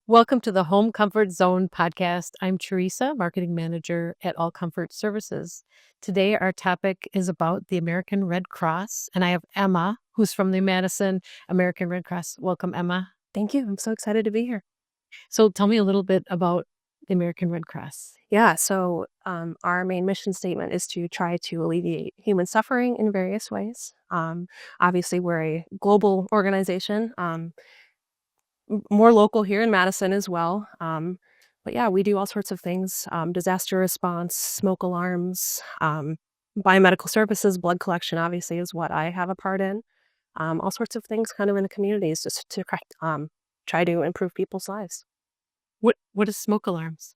Welcome to the Home Comfort Zone podcast. I'm Theresa, marketing manager at All Comfort Services. Today, our topic is about the American Red Cross, and I have Emma, who's from the Madison American Red Cross. Welcome, Emma. Thank you. I'm so excited to be here. So tell me a little bit about the American Red Cross. Yeah, so our main mission statement is to try to alleviate human suffering in various ways. Obviously, we're a global organization, more local here in Madison as well. But yeah, we do all sorts of things, disaster response, smoke alarms, biomedical services, blood collection obviously is what I have a part in. All sorts of things kind of in the communities just to try to improve people's lives. What is smoke alarms?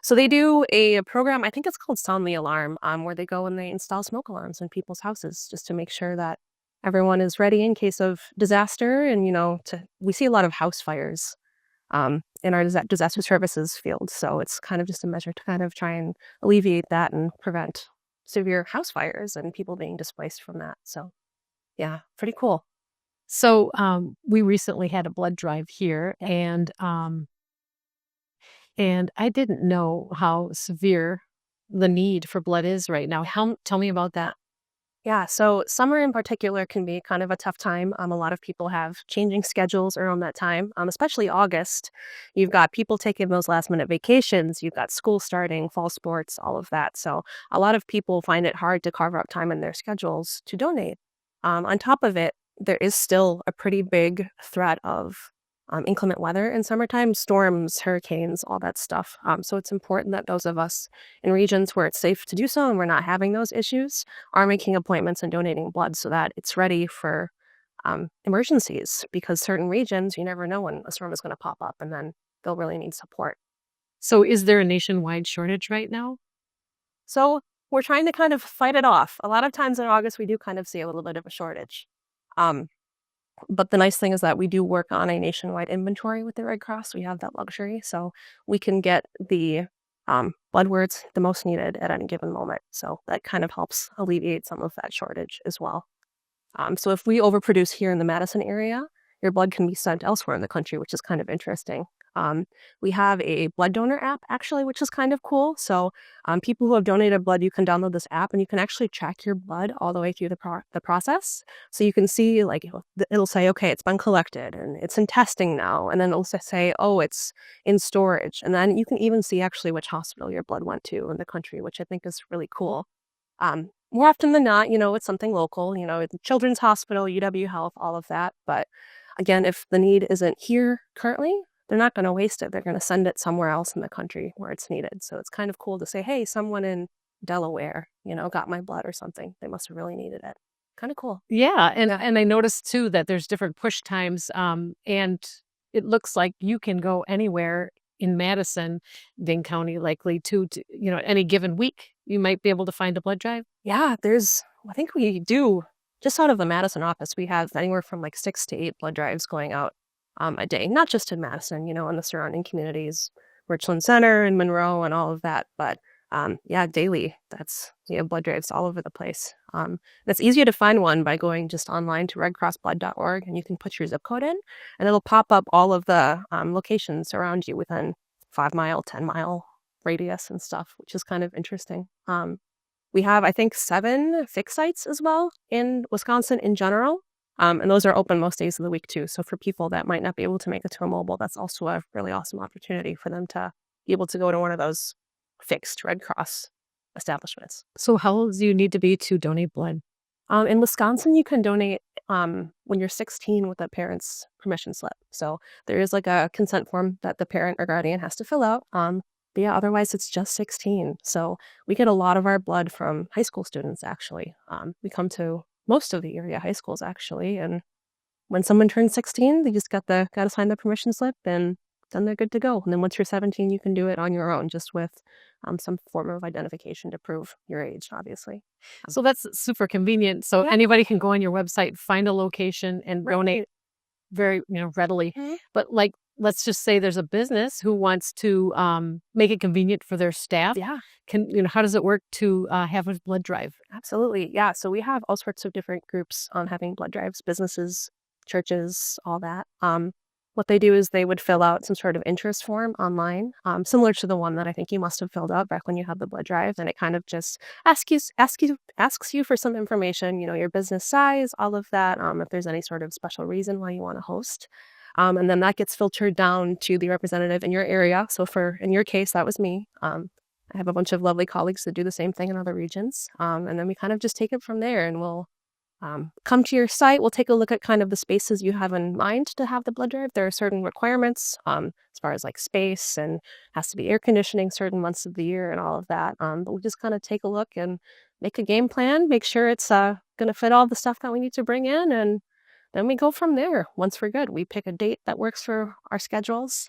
So they do a program, I think it's called Sound the Alarm, where they go and they install smoke alarms in people's houses just to make sure that everyone is ready in case of disaster. And, we see a lot of house fires in our disaster services field. So it's kind of just a measure to kind of try and alleviate that and prevent severe house fires and people being displaced from that. So yeah, pretty cool. So we recently had a blood drive here, and I didn't know how severe the need for blood is right now. Tell me about that. Yeah, so summer in particular can be kind of a tough time. A lot of people have changing schedules around that time, especially August. You've got people taking those last minute vacations, you've got school starting, fall sports, all of that. So a lot of people find it hard to carve out time in their schedules to donate. On top of it, there is still a pretty big threat of inclement weather in summertime, storms, hurricanes, all that stuff. So it's important that those of us in regions where it's safe to do so and we're not having those issues are making appointments and donating blood so that it's ready for emergencies, because certain regions, you never know when a storm is going to pop up and then they'll really need support. So is there a nationwide shortage right now? So we're trying to kind of fight it off. A lot of times in August, we do kind of see a little bit of a shortage. But the nice thing is that we do work on a nationwide inventory with the Red Cross. We have that luxury, so we can get the blood where it's the most needed at any given moment. So that kind of helps alleviate some of that shortage as well. So if we overproduce here in the Madison area, your blood can be sent elsewhere in the country, which is kind of interesting. We have a blood donor app, actually, which is kind of cool. So people who have donated blood, you can download this app and you can actually track your blood all the way through the process. So you can see, like, it'll say, okay, it's been collected and it's in testing now. And then it'll say, oh, it's in storage. And then you can even see actually which hospital your blood went to in the country, which I think is really cool. More often than not, it's something local, the Children's Hospital, UW Health, all of that. But again, if the need isn't here currently, they're not going to waste it. They're going to send it somewhere else in the country where it's needed. So it's kind of cool to say, hey, someone in Delaware, got my blood or something. They must have really needed it. Kind of cool. Yeah, and I noticed too that there's different push times, and it looks like you can go anywhere in Madison, Dane County, likely to any given week. You might be able to find a blood drive. Yeah, I think we do, just out of the Madison office, we have anywhere from like 6 to 8 blood drives going out a day, not just in Madison, in the surrounding communities, Richland Center and Monroe and all of that. But yeah, daily, that's blood drives all over the place. It's easier to find one by going just online to redcrossblood.org, and you can put your zip code in, and it'll pop up all of the locations around you within 5-mile, 10-mile radius and stuff, which is kind of interesting. We have, I think, 7 fixed sites as well in Wisconsin in general. And those are open most days of the week too. So for people that might not be able to make it to a mobile, that's also a really awesome opportunity for them to be able to go to one of those fixed Red Cross establishments. So how old do you need to be to donate blood? In Wisconsin, you can donate when you're 16 with a parent's permission slip. So there is like a consent form that the parent or guardian has to fill out. But yeah, otherwise it's just 16. So we get a lot of our blood from high school students, actually. We come to most of the area high schools, actually. And when someone turns 16, they just got to sign the permission slip, and then they're good to go. And then once you're 17, you can do it on your own, just with some form of identification to prove your age, obviously. So that's super convenient. So anybody can go on your website, find a location, and donate very readily. Mm-hmm. But let's just say there's a business who wants to make it convenient for their staff. Yeah. How does it work to have a blood drive? Absolutely. Yeah. So we have all sorts of different groups on having blood drives, businesses, churches, all that. what they do is they would fill out some sort of interest form online, similar to the one that I think you must have filled out back when you had the blood drive. And it kind of just asks you for some information, your business size, all of that, if there's any sort of special reason why you want to host. And then that gets filtered down to the representative in your area. So in your case, that was me. I have a bunch of lovely colleagues that do the same thing in other regions. And then we kind of just take it from there, and we'll come to your site. We'll take a look at kind of the spaces you have in mind to have the blood drive. There are certain requirements as far as like space, and has to be air conditioning certain months of the year and all of that. But we just kind of take a look and make a game plan, make sure it's going to fit all the stuff that we need to bring in, and then we go from there. Once we're good, we pick a date that works for our schedules.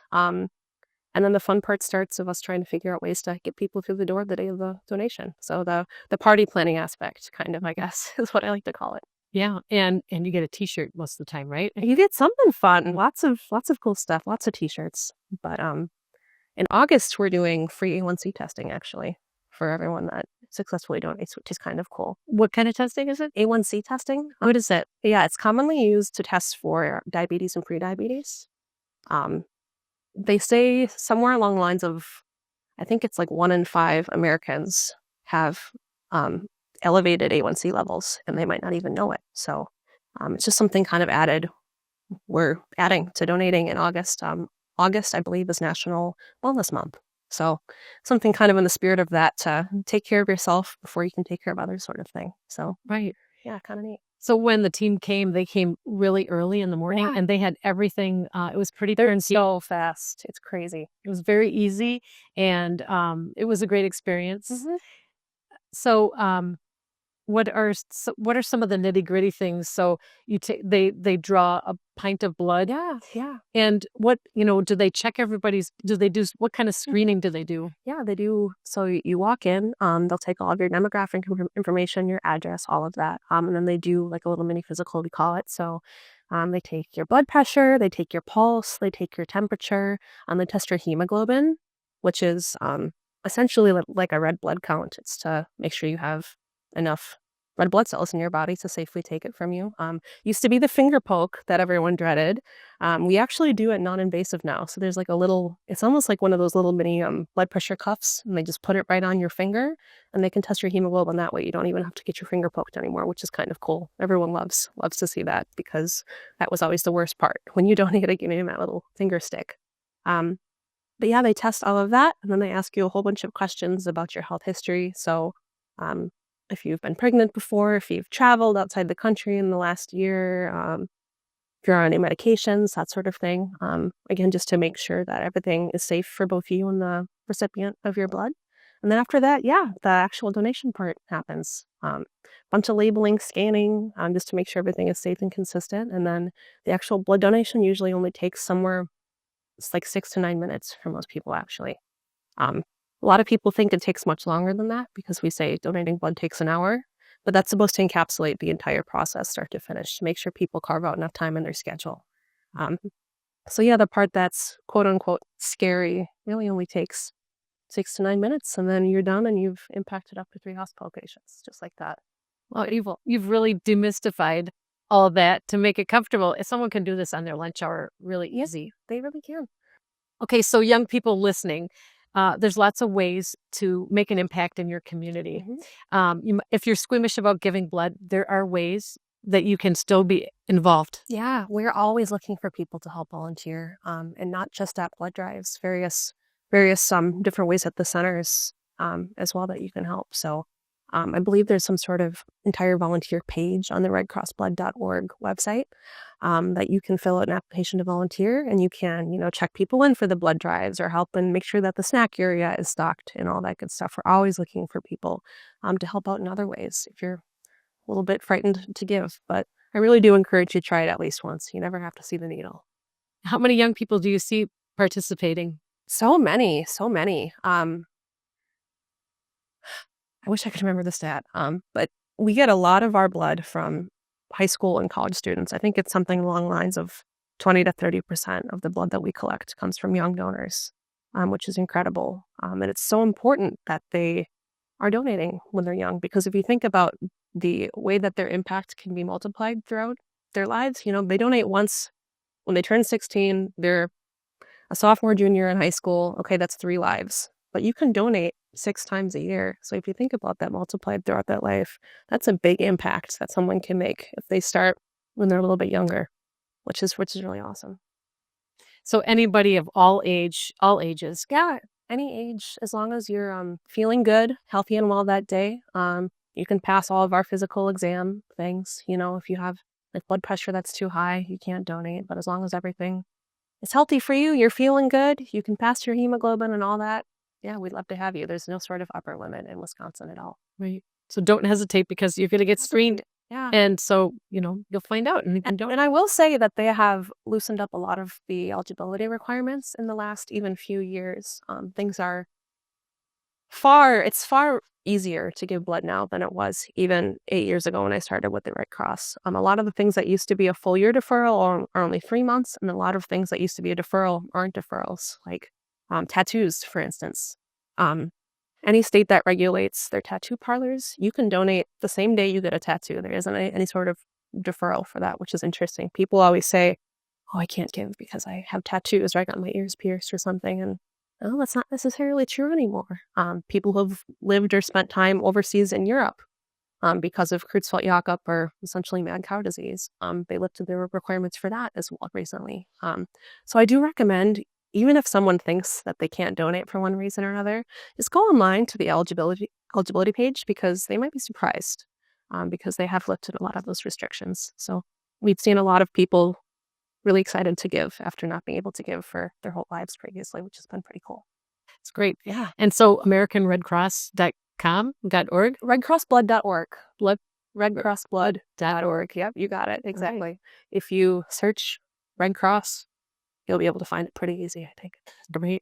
And then the fun part starts of us trying to figure out ways to get people through the door the day of the donation. So the party planning aspect, kind of, I guess, is what I like to call it. Yeah, and you get a T-shirt most of the time, right? You get something fun, lots of cool stuff, lots of T-shirts. But in August we're doing free A1C testing actually for everyone that successfully donates, which is kind of cool. What kind of testing is it? A1C testing. What is it? Yeah, it's commonly used to test for diabetes and prediabetes. They say somewhere along the lines of, I think it's like 1 in 5 Americans have elevated A1C levels, and they might not even know it. So it's just something kind of added. We're adding to donating in August. August, I believe, is National Wellness Month. So something kind of in the spirit of that, to take care of yourself before you can take care of others, sort of thing. So right. Yeah, kind of neat. So when the team came, they came really early in the morning, and they had everything. It was pretty They're so fast. It's crazy. It was very easy, and it was a great experience. Mm-hmm. So what are some of the nitty-gritty things? So they draw a pint of blood. Yeah. And what, do they check what kind of screening do they do? Yeah, they do. So you walk in, they'll take all of your demographic information, your address, all of that. And then they do like a little mini physical, we call it. So they take your blood pressure, they take your pulse, they take your temperature, and they test your hemoglobin, which is essentially like a red blood count. It's to make sure you have enough red blood cells in your body to safely take it from you. Used to be the finger poke that everyone dreaded. We actually do it non-invasive now. So there's like it's almost like one of those little mini blood pressure cuffs, and they just put it right on your finger, and they can test your hemoglobin that way. You don't even have to get your finger poked anymore, which is kind of cool. Everyone loves to see that, because that was always the worst part when you donated, getting that little finger stick. But yeah, they test all of that, and then they ask you a whole bunch of questions about your health history. So if you've been pregnant before, if you've traveled outside the country in the last year, if you're on any medications, that sort of thing. Again, just to make sure that everything is safe for both you and the recipient of your blood. And then after that, the actual donation part happens. Bunch of labeling, scanning, just to make sure everything is safe and consistent. And then the actual blood donation usually only takes it's like 6 to 9 minutes for most people, actually. A lot of people think it takes much longer than that, because we say donating blood takes an hour, but that's supposed to encapsulate the entire process, start to finish, to make sure people carve out enough time in their schedule. So yeah, the part that's quote unquote scary really only takes 6 to 9 minutes, and then you're done, and you've impacted up to 3 hospital patients, just like that. Well, you've really demystified all that to make it comfortable. If someone can do this on their lunch hour, really easy. They really can. Okay, so young people listening, there's lots of ways to make an impact in your community. Mm-hmm. If you're squeamish about giving blood, there are ways that you can still be involved. Yeah, we're always looking for people to help volunteer, and not just at blood drives, various different ways at the centers as well that you can help. So I believe there's some sort of entire volunteer page on the redcrossblood.org website that you can fill out an application to volunteer, and you can, check people in for the blood drives, or help and make sure that the snack area is stocked and all that good stuff. We're always looking for people to help out in other ways if you're a little bit frightened to give. But I really do encourage you to try it at least once. You never have to see the needle. How many young people do you see participating? So many. I wish I could remember the stat, but we get a lot of our blood from high school and college students. I think it's something along the lines of 20 to 30% of the blood that we collect comes from young donors, which is incredible. And it's so important that they are donating when they're young, because if you think about the way that their impact can be multiplied throughout their lives, they donate once When they turn 16, they're a sophomore, junior in high school. Okay, that's 3 lives. But you can donate 6 times a year. So if you think about that multiplied throughout that life, that's a big impact that someone can make if they start when they're a little bit younger, which is really awesome. So anybody of all ages. Yeah, any age, as long as you're feeling good, healthy and well that day. You can pass all of our physical exam things. If you have like blood pressure that's too high, you can't donate. But as long as everything is healthy for you, you're feeling good, you can pass your hemoglobin and all that. Yeah, we'd love to have you. There's no sort of upper limit in Wisconsin at all. Right. So don't hesitate because you're going to get screened. Yeah. And so, you'll find out. And I will say that they have loosened up a lot of the eligibility requirements in the last even few years. Things are it's far easier to give blood now than it was even 8 years ago when I started with the Red Cross. A lot of the things that used to be a full year deferral are only 3 months, and a lot of things that used to be a deferral aren't deferrals, like tattoos, for instance. Any state that regulates their tattoo parlors, you can donate the same day you get a tattoo. There isn't any sort of deferral for that, which is interesting. People always say, "Oh, I can't give because I have tattoos or I got my ears pierced or something," and oh, that's not necessarily true anymore. People who've lived or spent time overseas in Europe because of Creutzfeldt-Jakob or essentially mad cow disease, they lifted their requirements for that as well recently. So I do recommend, even if someone thinks that they can't donate for one reason or another, just go online to the eligibility page because they might be surprised because they have lifted a lot of those restrictions. So we've seen a lot of people really excited to give after not being able to give for their whole lives previously, which has been pretty cool. It's great. Yeah. And so AmericanRedCross.com.org? RedCrossBlood.org. RedCrossBlood.org. Yep, you got it. Exactly. Right. If you search Red Cross, you'll be able to find it pretty easy, I think. Great.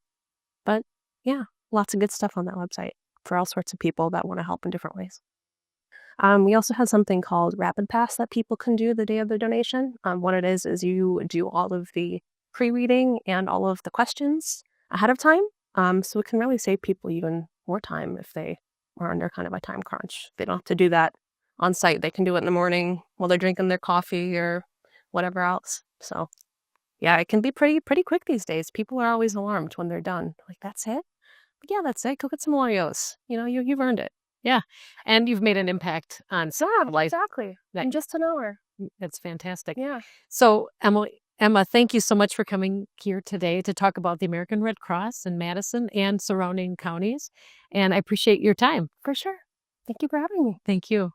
But yeah, lots of good stuff on that website for all sorts of people that want to help in different ways. We also have something called Rapid Pass that people can do the day of their donation. What it is you do all of the pre-reading and all of the questions ahead of time. So it can really save people even more time if they are under kind of a time crunch. They don't have to do that on site. They can do it in the morning while they're drinking their coffee or whatever else. So yeah, it can be pretty quick these days. People are always alarmed when they're done. Like, that's it? But yeah, that's it. Go get some Oreos. You've earned it. Yeah. And you've made an impact on life. Exactly. In just an hour. That's fantastic. Yeah. So Emma, thank you so much for coming here today to talk about the American Red Cross in Madison and surrounding counties. And I appreciate your time. For sure. Thank you for having me. Thank you.